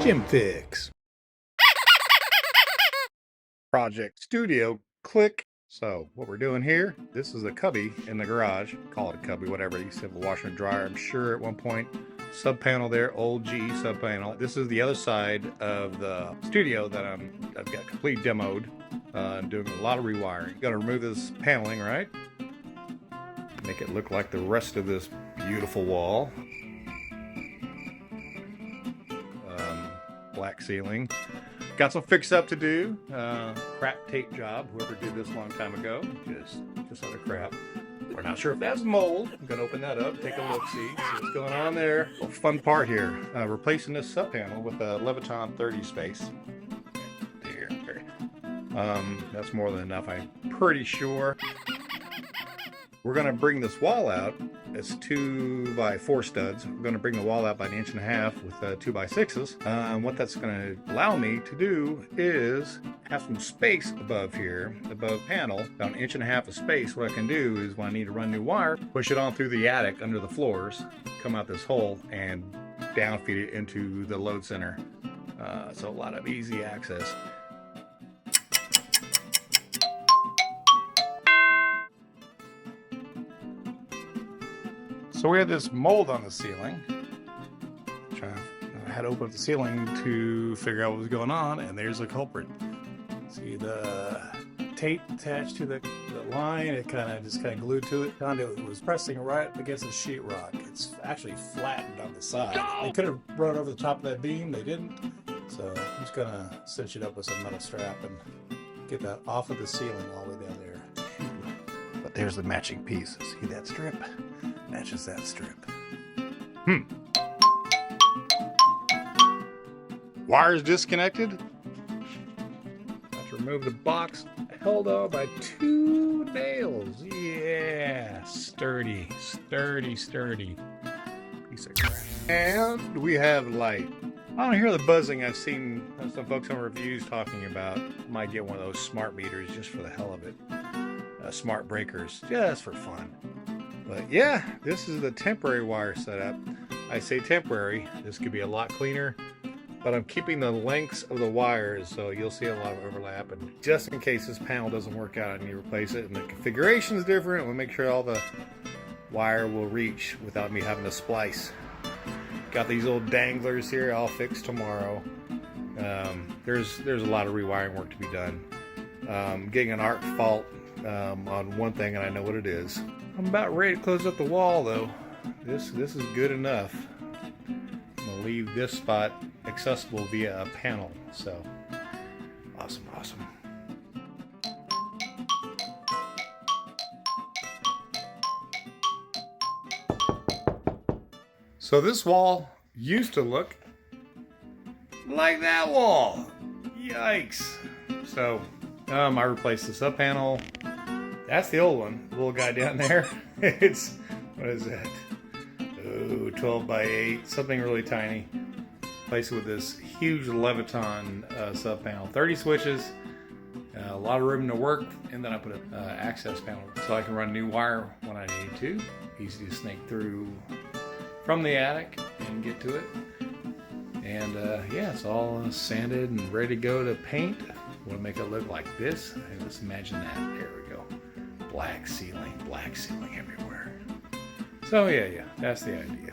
Gym Fix. Project Studio, click. So what we're doing here, this is a cubby in the garage. Call it a cubby, whatever. You used to have a washer and dryer, I'm sure at one point. Sub panel there, old G sub panel. This is the other side of the studio that I've got complete demoed. I'm doing a lot of rewiring. Got to remove this paneling, right? Make it look like the rest of this beautiful wall. Black ceiling. Got some fix up to do. Crap tape job. Whoever did this a long time ago, just utter crap. We're not sure if that's mold. I'm gonna open that up, take a look, see what's going on there. Well, fun part here, replacing this sub panel with a Leviton 30 space. There. That's more than enough, I'm pretty sure. We're gonna bring this wall out. It's 2x4 studs. We're going to bring the wall out by 1.5 inches with 2x6s. What that's going to allow me to do is have some space above here, above panel, about 1.5 inches of space. What I can do is when I need to run new wire, push it on through the attic under the floors, come out this hole, and down feed it into the load center. So a lot of easy access. So we had this mold on the ceiling. I had to open up the ceiling to figure out what was going on, and there's a culprit. See the tape attached to the line, it kind of glued to it. Conduit was pressing right up against the sheetrock. It's actually flattened on the side. They could have run it over the top of that beam, they didn't. So I'm just gonna cinch it up with some metal strap and get that off of the ceiling all the way down there. But there's the matching piece. See that strip? Matches that strip. Wires disconnected. Have to remove the box held on by 2 nails. Yeah, sturdy. Piece of crap. And we have light. I don't hear the buzzing. I've seen some folks on reviews talking about. Might get one of those smart meters just for the hell of it. Smart breakers, just for fun. But yeah, this is the temporary wire setup. I say temporary, this could be a lot cleaner, but I'm keeping the lengths of the wires so you'll see a lot of overlap, and just in case this panel doesn't work out and you replace it and the configuration is different, we'll make sure all the wire will reach without me having to splice. Got these old danglers here, I'll fix tomorrow. There's a lot of rewiring work to be done. Getting an arc fault on one thing, and I know what it is. I'm about ready to close up the wall though. This is good enough. I'm gonna leave this spot accessible via a panel. So awesome. So this wall used to look like that wall. Yikes. So I replaced the sub panel. That's the old one, the little guy down there. It's, what is that? Oh, 12 by 8, something really tiny. Replace it with this huge Leviton sub panel. 30 switches, a lot of room to work, and then I put an access panel so I can run new wire when I need to. Easy to snake through from the attic and get to it. And yeah, it's all sanded and ready to go to paint. Want to make it look like this? Hey, let's imagine that. There we go. Black ceiling everywhere. So yeah, that's the idea. You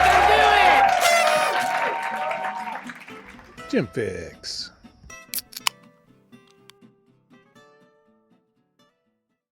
can do it! Gym Fix.